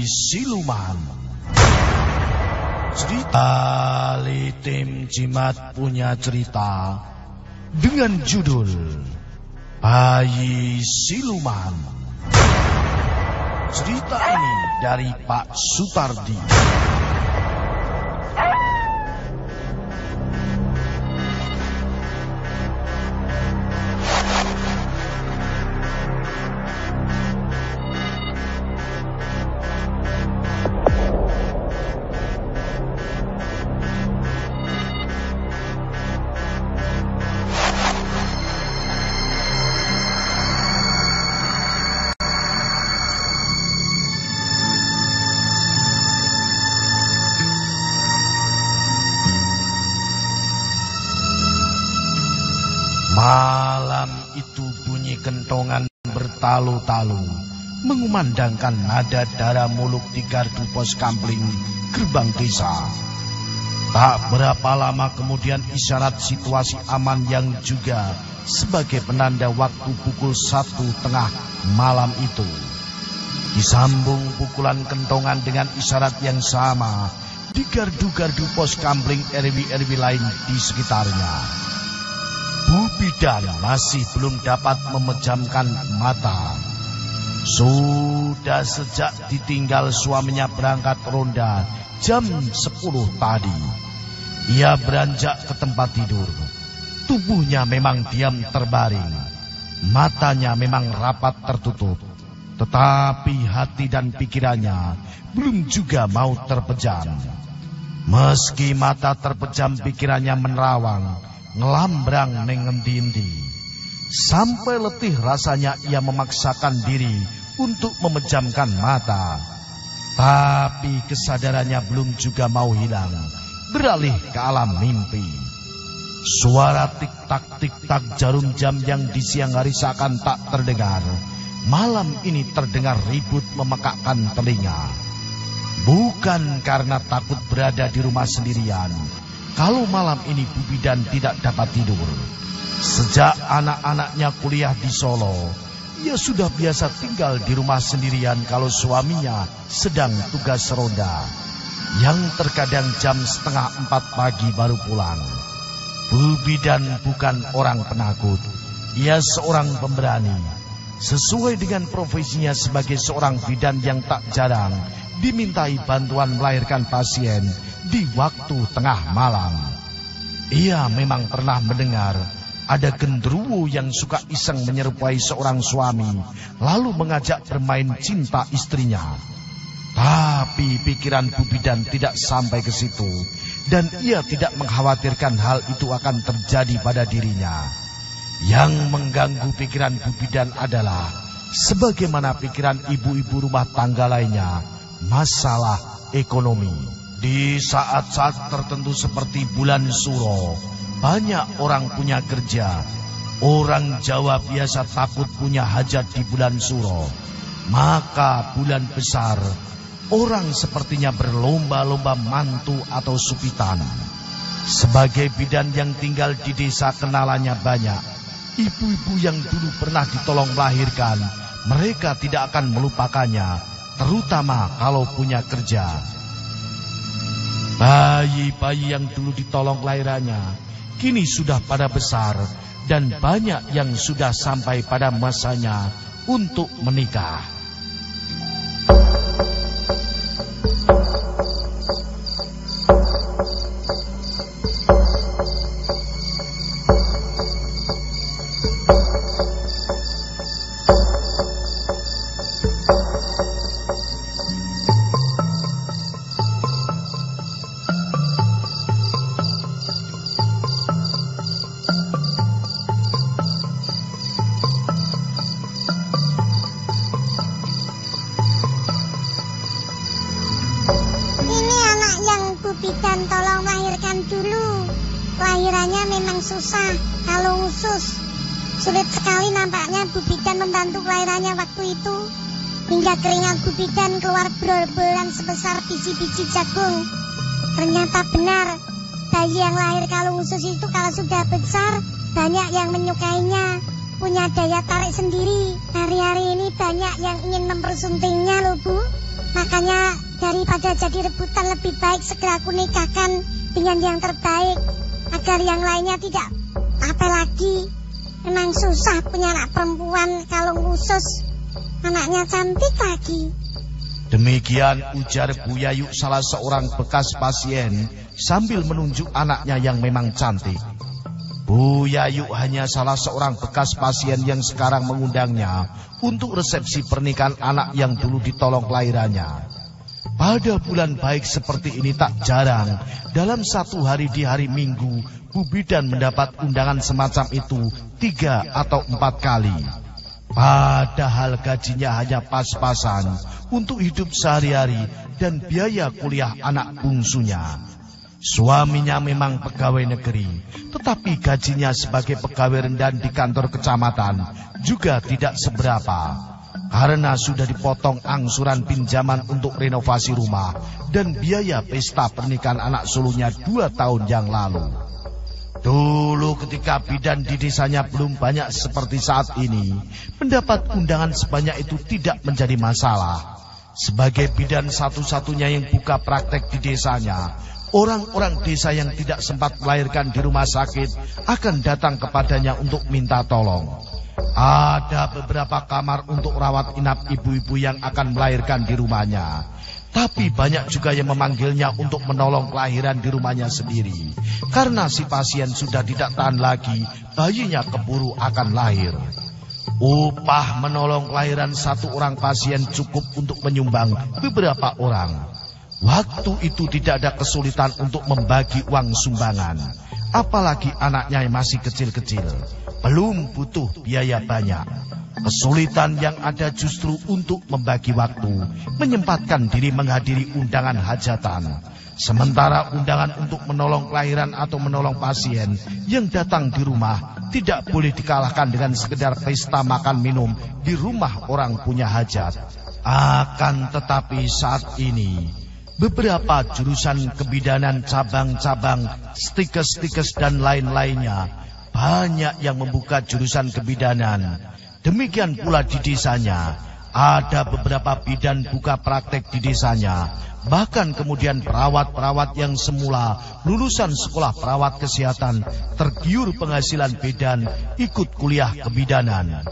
Siluman. Cerita Tim Jimat punya cerita dengan judul Bayi Siluman. Cerita ini dari Pak Sutardi. Malam itu bunyi kentongan bertalu-talu mengumandangkan nada dara muluk di gardu pos kampling gerbang desa. Tak berapa lama kemudian isyarat situasi aman yang juga sebagai penanda waktu pukul 1:30 malam itu disambung pukulan kentongan dengan isyarat yang sama di gardu-gardu pos kampling RW-RW lain di sekitarnya. Bu Bidan masih belum dapat memejamkan mata. Sudah sejak ditinggal suaminya berangkat ronda jam 10 tadi. Ia beranjak ke tempat tidur. Tubuhnya memang diam terbaring. Matanya memang rapat tertutup. Tetapi hati dan pikirannya belum juga mau terpejam. Meski mata terpejam, pikirannya menerawang, ngelambrang nengendi-endi. Sampai letih rasanya ia memaksakan diri untuk memejamkan mata. Tapi kesadarannya belum juga mau hilang, beralih ke alam mimpi. Suara tik-tak jarum jam yang di siang hari seakan tak terdengar, malam ini terdengar ribut memekakkan telinga. Bukan karena takut berada di rumah sendirian, kalau malam ini Bu Bidan tidak dapat tidur. Sejak anak-anaknya kuliah di Solo, ia sudah biasa tinggal di rumah sendirian kalau suaminya sedang tugas ronda, yang terkadang jam 3:30 pagi baru pulang. Bu Bidan bukan orang penakut, ia seorang pemberani. Sesuai dengan profesinya sebagai seorang bidan yang tak jarang dimintai bantuan melahirkan pasien di waktu tengah malam. Ia memang pernah mendengar ada genderuwo yang suka iseng menyerupai seorang suami lalu mengajak bermain cinta istrinya. Tapi pikiran Bu Bidan tidak sampai ke situ, dan ia tidak mengkhawatirkan hal itu akan terjadi pada dirinya. Yang mengganggu pikiran Bu Bidan adalah sebagaimana pikiran ibu-ibu rumah tangga lainnya, masalah ekonomi. Di saat-saat tertentu seperti bulan Suro, banyak orang punya kerja. Orang Jawa biasa takut punya hajat di bulan Suro. Maka bulan besar, orang sepertinya berlomba-lomba mantu atau supitan. Sebagai bidan yang tinggal di desa, kenalannya banyak. Ibu-ibu yang dulu pernah ditolong melahirkan, mereka tidak akan melupakannya, terutama kalau punya kerja. Bayi-bayi yang dulu ditolong lahirannya kini sudah pada besar, dan banyak yang sudah sampai pada masanya untuk menikah. Bidan tolong melahirkan dulu. Lahirannya memang susah, kalau usus. Sulit sekali nampaknya Bu Bidan membantu kelahirannya waktu itu. Hingga keringat Bu Bidan keluar berol-berolan sebesar biji-biji jagung. Ternyata benar, bayi yang lahir kalung usus itu kalau sudah besar, banyak yang menyukainya, punya daya tarik sendiri. Hari-hari ini banyak yang ingin mempersuntingnya loh Bu. Makanya daripada jadi rebutan lebih baik segera aku nikahkan dengan yang terbaik agar yang lainnya tidak apa lagi. Memang susah punya anak perempuan kalau khusus anaknya cantik lagi. Demikian ujar Bu Yayu, salah seorang bekas pasien, sambil menunjuk anaknya yang memang cantik. Bu Yayu hanya salah seorang bekas pasien yang sekarang mengundangnya untuk resepsi pernikahan anak yang dulu ditolong kelahirannya. Pada bulan baik seperti ini tak jarang, dalam satu hari di hari Minggu, Bu Bidan mendapat undangan semacam itu 3 atau 4 kali. Padahal gajinya hanya pas-pasan untuk hidup sehari-hari dan biaya kuliah anak bungsunya. Suaminya memang pegawai negeri, tetapi gajinya sebagai pegawai rendahan di kantor kecamatan juga tidak seberapa. Karena sudah dipotong angsuran pinjaman untuk renovasi rumah dan biaya pesta pernikahan anak sulungnya 2 tahun yang lalu. Dulu ketika bidan di desanya belum banyak seperti saat ini, mendapat undangan sebanyak itu tidak menjadi masalah. Sebagai bidan satu-satunya yang buka praktek di desanya, orang-orang desa yang tidak sempat melahirkan di rumah sakit akan datang kepadanya untuk minta tolong. Ada beberapa kamar untuk rawat inap ibu-ibu yang akan melahirkan di rumahnya. Tapi banyak juga yang memanggilnya untuk menolong kelahiran di rumahnya sendiri. Karena si pasien sudah tidak tahan lagi, bayinya keburu akan lahir. Upah menolong kelahiran satu orang pasien cukup untuk menyumbang beberapa orang. Waktu itu tidak ada kesulitan untuk membagi uang sumbangan. Apalagi anaknya yang masih kecil-kecil, belum butuh biaya banyak. Kesulitan yang ada justru untuk membagi waktu, menyempatkan diri menghadiri undangan hajatan. Sementara undangan untuk menolong kelahiran atau menolong pasien yang datang di rumah tidak boleh dikalahkan dengan sekedar pesta makan minum di rumah orang punya hajat. Akan tetapi saat ini, beberapa jurusan kebidanan cabang-cabang, stikes-stikes dan lain-lainnya, banyak yang membuka jurusan kebidanan. Demikian pula di desanya, ada beberapa bidan buka praktek di desanya. Bahkan kemudian perawat-perawat yang semula lulusan sekolah perawat kesehatan tergiur penghasilan bidan ikut kuliah kebidanan.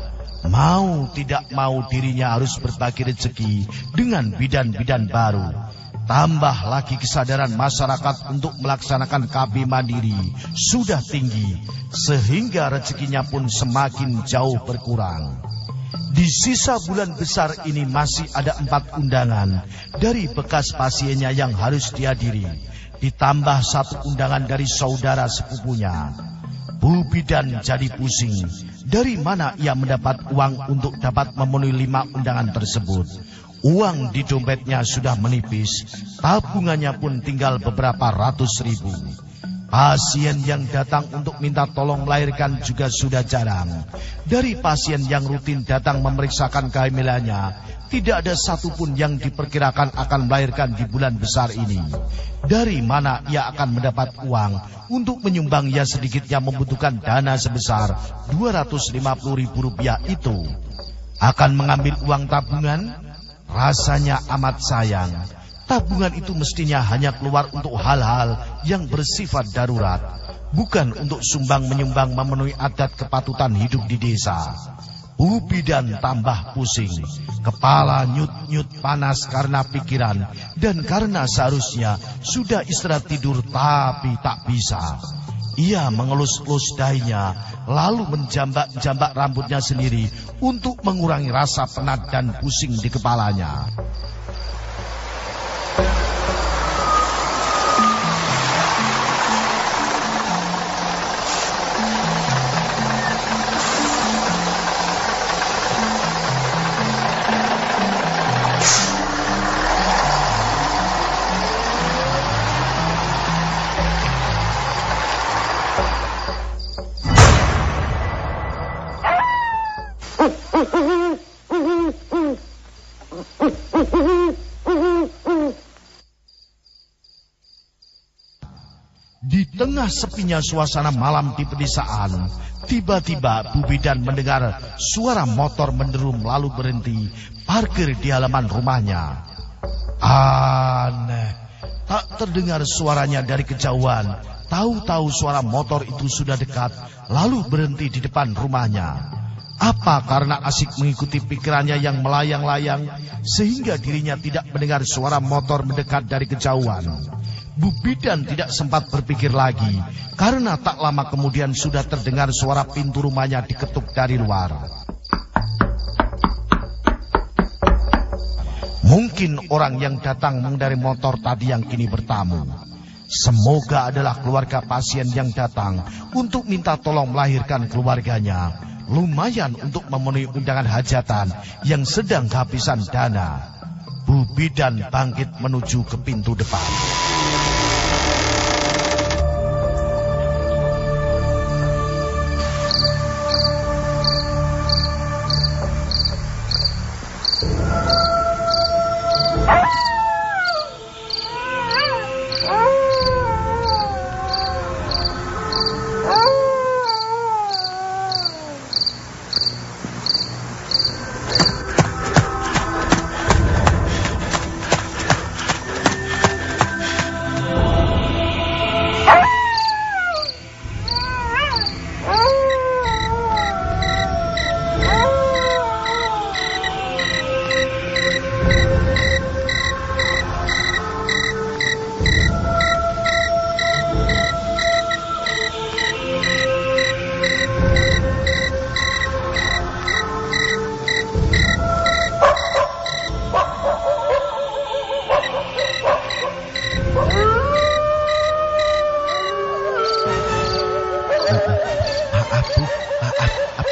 Mau tidak mau dirinya harus berbagi rezeki dengan bidan-bidan baru. Tambah lagi kesadaran masyarakat untuk melaksanakan KB mandiri sudah tinggi, sehingga rezekinya pun semakin jauh berkurang. Di sisa bulan besar ini masih ada 4 undangan dari bekas pasiennya yang harus dihadiri, ditambah 1 undangan dari saudara sepupunya. Bu Bidan jadi pusing, dari mana ia mendapat uang untuk dapat memenuhi 5 undangan tersebut. Uang di dompetnya sudah menipis, tabungannya pun tinggal beberapa ratus ribu. Pasien yang datang untuk minta tolong melahirkan juga sudah jarang. Dari pasien yang rutin datang memeriksakan kehamilannya, tidak ada satupun yang diperkirakan akan melahirkan di bulan besar ini. Dari mana ia akan mendapat uang untuk menyumbang yang sedikitnya membutuhkan dana sebesar Rp250.000 itu? Akan mengambil uang tabungan? Rasanya amat sayang. Tabungan itu mestinya hanya keluar untuk hal-hal yang bersifat darurat, bukan untuk sumbang-menyumbang memenuhi adat kepatutan hidup di desa. Bu Bidan tambah pusing, kepala nyut-nyut panas karena pikiran dan karena seharusnya sudah istirahat tidur tapi tak bisa. Ia mengelus-elus dahinya, lalu menjambak-jambak rambutnya sendiri untuk mengurangi rasa penat dan pusing di kepalanya. Di tengah sepinya suasana malam di pedesaan, tiba-tiba Bu Bidan mendengar suara motor menderum lalu berhenti parkir di halaman rumahnya. Aneh, tak terdengar suaranya dari kejauhan. Tahu-tahu suara motor itu sudah dekat, lalu berhenti di depan rumahnya. Apa karena asik mengikuti pikirannya yang melayang-layang, sehingga dirinya tidak mendengar suara motor mendekat dari kejauhan? Bu Bidan tidak sempat berpikir lagi, karena tak lama kemudian sudah terdengar suara pintu rumahnya diketuk dari luar. Mungkin orang yang datang mengendarai motor tadi yang kini bertamu. Semoga adalah keluarga pasien yang datang untuk minta tolong melahirkan keluarganya. Lumayan untuk memenuhi undangan hajatan yang sedang kehabisan dana. Bu Bidan bangkit menuju ke pintu depan.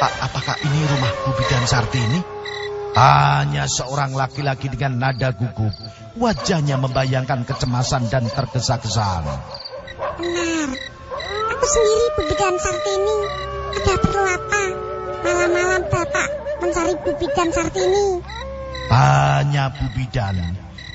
Apakah ini rumah Bu Bidan Sartini? Tanya seorang laki-laki dengan nada gugup. Wajahnya membayangkan kecemasan dan tergesa-gesa. Benar, aku sendiri Bu Bidan Sartini. Ada perlu apa? Malam-malam Bapak mencari Bu Bidan Sartini? Tanya Bu Bidan.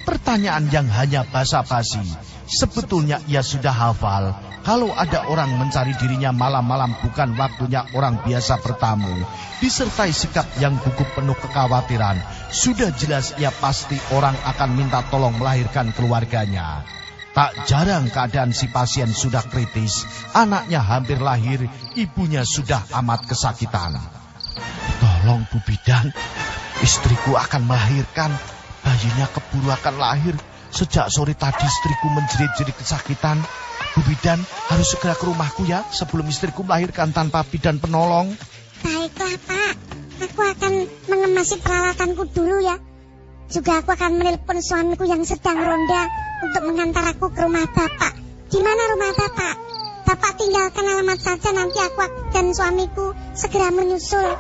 Pertanyaan yang hanya basa-basi. Sebetulnya ia sudah hafal. Kalau ada orang mencari dirinya malam-malam bukan waktunya orang biasa bertamu. Disertai sikap yang gugup penuh kekhawatiran. Sudah jelas ia pasti orang akan minta tolong melahirkan keluarganya. Tak jarang keadaan si pasien sudah kritis. Anaknya hampir lahir, ibunya sudah amat kesakitan. Tolong Bu Bidan, istriku akan melahirkan. Bayinya keburu akan lahir. Sejak sore tadi istriku menjerit-jerit kesakitan. Bu Bidan harus segera ke rumahku ya, sebelum istriku melahirkan tanpa bidan penolong. Baiklah Pak, aku akan mengemasi peralatanku dulu ya. Juga aku akan menelpon suamiku yang sedang ronda untuk mengantar aku ke rumah Bapak. Di mana rumah Bapak? Bapak tinggalkan alamat saja, nanti aku dan suamiku segera menyusul.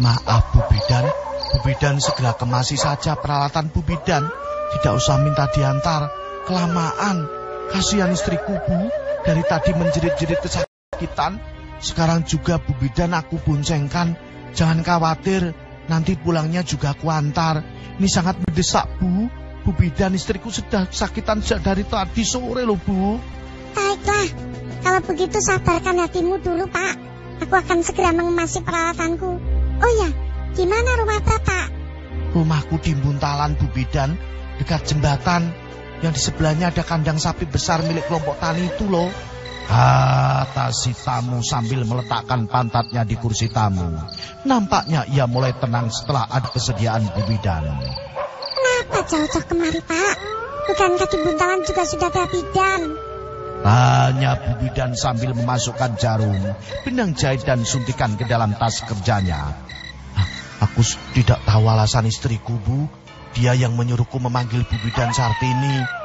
Maaf Bu Bidan, Bu Bidan segera kemasi saja peralatan Bu Bidan. Tidak usah minta diantar, kelamaan. Kasihan istriku Bu, dari tadi menjerit-jerit kesakitan. Sekarang juga Bu Bidan aku boncengkan. Jangan khawatir, nanti pulangnya juga aku antar. Ini sangat mendesak Bu. Bu Bidan, istriku sudah kesakitan sejak dari tadi sore loh Bu. Baiklah, kalau begitu sabarkan hatimu dulu Pak. Aku akan segera mengemasi peralatanku. Oh ya, di mana rumah Bapak? Rumahku di Buntalan Bu Bidan, dekat jembatan. Yang di sebelahnya ada kandang sapi besar milik kelompok tani itu loh. Kata si tamu sambil meletakkan pantatnya di kursi tamu. Nampaknya ia mulai tenang setelah ada kesediaan Bu Bidan. Kenapa jauh-jauh kemari Pak? Bukankah di Buntalan juga sudah ada bidan? Tanya Bu Bidan sambil memasukkan jarum, benang jahit dan suntikan ke dalam tas kerjanya. Aku tidak tahu alasan istriku Bu. Dia yang menyuruhku memanggil Bu Bidan Sartini.